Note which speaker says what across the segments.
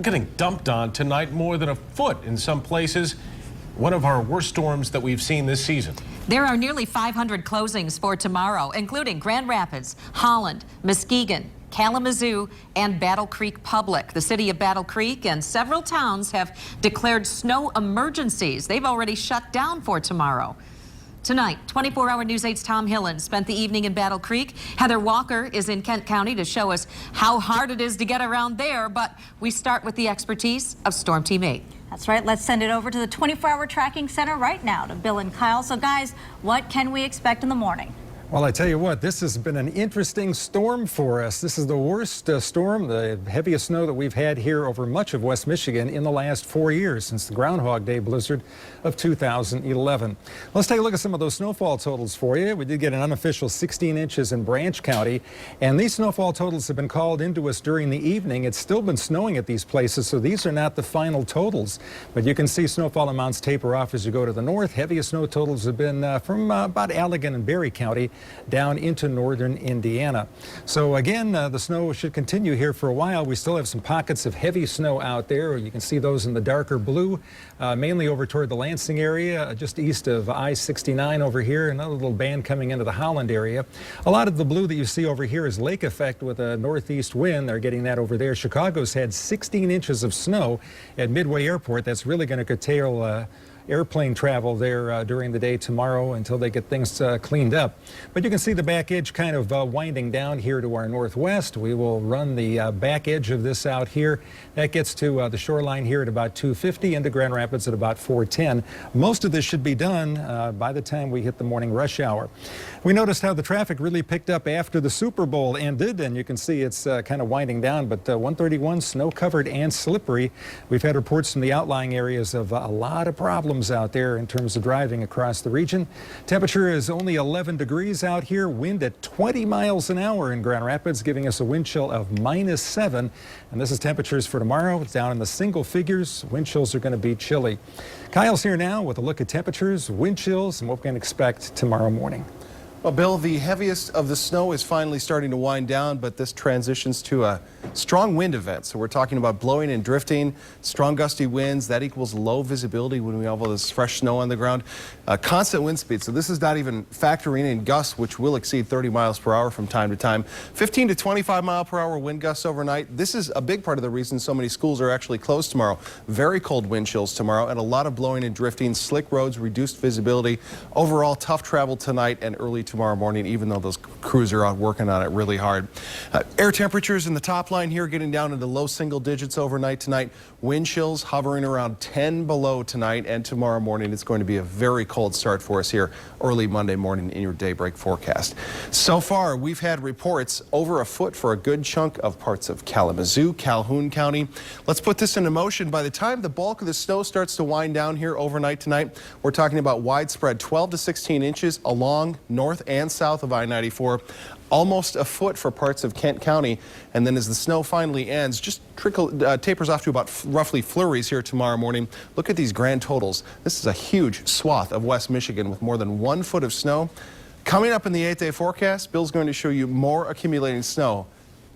Speaker 1: We're getting dumped on tonight, more than a foot in some places. One of our worst storms that we've seen this season.
Speaker 2: There are nearly 500 closings for tomorrow, including Grand Rapids, Holland, Muskegon, Kalamazoo, and Battle Creek Public. The city of Battle Creek and several towns have declared snow emergencies. They've already shut down for tomorrow. Tonight, 24-hour News 8's Tom Hillen spent the evening in Battle Creek. Heather Walker is in Kent County to show us how hard it is to get around there, but we start with the expertise of Storm Team 8.
Speaker 3: That's right. Let's send it over to the 24-hour tracking center right now to Bill and Kyle. So guys, what can we expect in the morning?
Speaker 4: Well, I tell you what, this has been an interesting storm for us. This is the worst storm, the heaviest snow that we've had here over much of West Michigan in the last 4 years, since the Groundhog Day blizzard of 2011. Let's take a look at some of those snowfall totals for you. We did get an unofficial 16 inches in Branch County, and these snowfall totals have been called into us during the evening. It's still been snowing at these places, so these are not the final totals. But you can see snowfall amounts taper off as you go to the north. Heaviest snow totals have been from about Allegan and Berry County down into northern Indiana. So again, the snow should continue here for a while. We still have some pockets of heavy snow out there. You can see those in the darker blue, mainly over toward the Lansing area, just east of I-69 over here. Another little band coming into the Holland area. A lot of the blue that you see over here is lake effect with a northeast wind. They're getting that over there. Chicago's had 16 inches of snow at Midway Airport. That's really going to curtail airplane travel there during the day tomorrow until they get things cleaned up. But you can see the back edge kind of winding down here to our northwest. We will run the back edge of this out here. That gets to the shoreline here at about 250, into Grand Rapids at about 410. Most of this should be done by the time we hit the morning rush hour. We noticed how the traffic really picked up after the Super Bowl ended, and you can see it's kind of winding down, but 131 snow-covered and slippery. We've had reports from the outlying areas of a lot of problems out there in terms of driving across the region. Temperature is only 11 degrees out here. Wind at 20 miles an hour in Grand Rapids, giving us a wind chill of -7. And this is temperatures for tomorrow. It's down in the single figures. Wind chills are going to be chilly. Kyle's here now with a look at temperatures, wind chills, and what we can expect tomorrow morning.
Speaker 5: Well, Bill, the heaviest of the snow is finally starting to wind down, but this transitions to a strong wind event. So we're talking about blowing and drifting, strong gusty winds. That equals low visibility when we have all this fresh snow on the ground. Constant wind speed. So this is not even factoring in gusts, which will exceed 30 miles per hour from time to time. 15 to 25 mile per hour wind gusts overnight. This is a big part of the reason so many schools are actually closed tomorrow. Very cold wind chills tomorrow and a lot of blowing and drifting, slick roads, reduced visibility. Overall, tough travel tonight and early tomorrow morning, even though those crews are out working on it really hard. Air temperatures in the top line here getting down into low single digits overnight tonight. Wind chills hovering around 10 below tonight, and tomorrow morning it's going to be a very cold start for us here early Monday morning in your daybreak forecast. So far, we've had reports over a foot for a good chunk of parts of Kalamazoo, Calhoun County. Let's put this into motion. By the time the bulk of the snow starts to wind down here overnight tonight, we're talking about widespread 12 to 16 inches along north and south of I-94, almost a foot for parts of Kent County, and then as the snow finally ends, just tapers off to about roughly flurries here tomorrow morning. Look at these grand totals. This is a huge swath of West Michigan with more than 1 foot of snow. Coming up in the 8-day forecast, Bill's going to show you more accumulating snow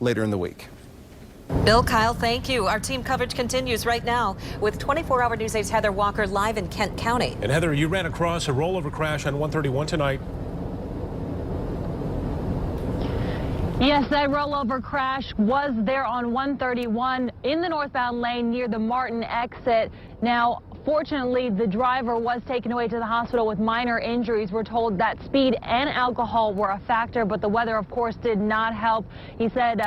Speaker 5: later in the week.
Speaker 2: Bill, Kyle, thank you. Our team coverage continues right now with 24-hour News 8's Heather Walker live in Kent County.
Speaker 1: And Heather, you ran across a rollover crash on 131 tonight.
Speaker 6: Yes, that rollover crash was there on 131 in the northbound lane near the Martin exit. Now, fortunately, the driver was taken away to the hospital with minor injuries. We're told that speed and alcohol were a factor, but the weather, of course, did not help. He said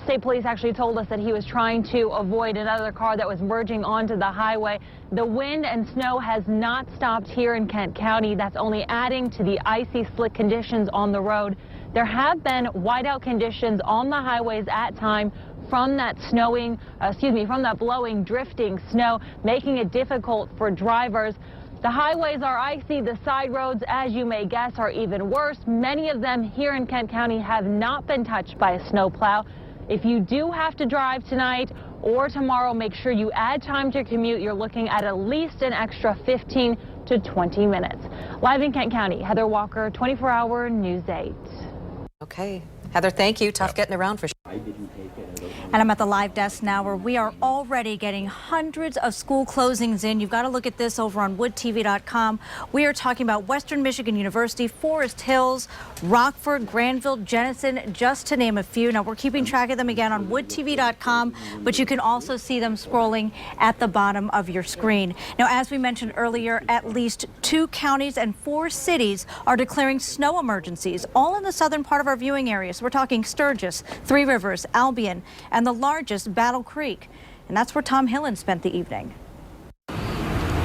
Speaker 6: state police actually told us that he was trying to avoid another car that was merging onto the highway. The wind and snow has not stopped here in Kent County. That's only adding to the icy, slick conditions on the road. There have been whiteout conditions on the highways at time from that from that blowing, drifting snow, making it difficult for drivers. The highways are icy. The side roads, as you may guess, are even worse. Many of them here in Kent County have not been touched by a snowplow. If you do have to drive tonight or tomorrow, make sure you add time to your commute. You're looking at least an extra 15 to 20 minutes. Live in Kent County, Heather Walker, 24-hour News 8.
Speaker 2: Okay. Heather, thank you. Tough getting around for sure.
Speaker 3: And I'm at the live desk now where we are already getting hundreds of school closings in. You've got to look at this over on woodtv.com. We are talking about Western Michigan University, Forest Hills, Rockford, Granville, Jenison, just to name a few. Now, we're keeping track of them again on woodtv.com, but you can also see them scrolling at the bottom of your screen. Now, as we mentioned earlier, at least 2 counties and 4 cities are declaring snow emergencies, all in the southern part of our viewing area. So we're talking Sturgis, Three Rivers, Albion, and the largest, Battle Creek. And that's where Tom Hillen spent the evening.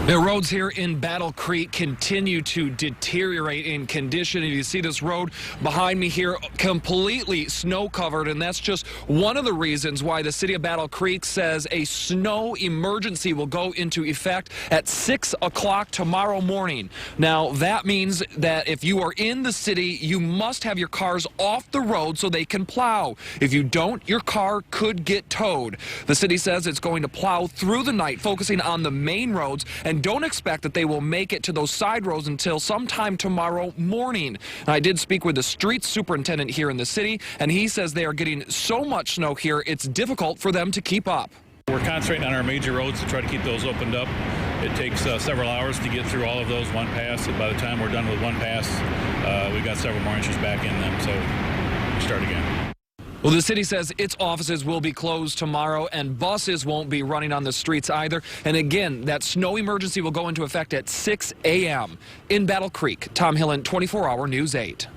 Speaker 7: The roads here in Battle Creek continue to deteriorate in condition. And you see this road behind me here completely snow covered. And that's just one of the reasons why the city of Battle Creek says a snow emergency will go into effect at 6 o'clock tomorrow morning. Now, that means that if you are in the city, you must have your cars off the road so they can plow. If you don't, your car could get towed. The city says it's going to plow through the night, focusing on the main roads, and don't expect that they will make it to those side roads until sometime tomorrow morning. And I did speak with the street superintendent here in the city, and he says they are getting so much snow here, it's difficult for them to keep up.
Speaker 8: We're concentrating on our major roads to try to keep those opened up. It takes several hours to get through all of those one pass. And by the time we're done with one pass, we've got several more inches back in them, so we start again.
Speaker 7: Well, the city says its offices will be closed tomorrow and buses won't be running on the streets either. And again, that snow emergency will go into effect at 6 a.m. In Battle Creek. Tom Hillen, 24-Hour News 8.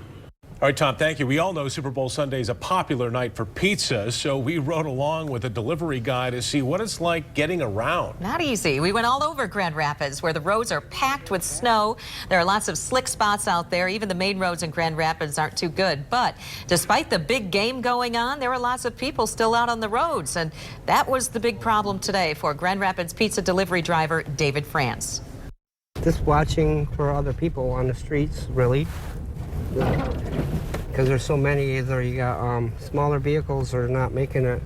Speaker 1: All right, Tom, thank you. We all know Super Bowl Sunday is a popular night for pizza, so we rode along with a delivery guy to see what it's like getting around.
Speaker 2: Not easy. We went all over Grand Rapids, where the roads are packed with snow. There are lots of slick spots out there. Even the main roads in Grand Rapids aren't too good. But despite the big game going on, there are lots of people still out on the roads. And that was the big problem today for Grand Rapids pizza delivery driver David France.
Speaker 9: Just watching for other people on the streets, really. Because there's so many, either you got smaller vehicles or not making it.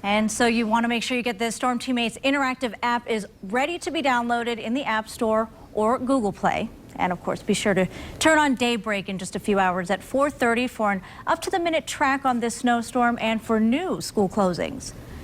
Speaker 3: And so you want to make sure you get this. Storm Teammates interactive app is ready to be downloaded in the App Store or Google Play. And of course, be sure to turn on Daybreak in just a few hours at 4:30 for an up-to-the-minute track on this snowstorm and for new school closings.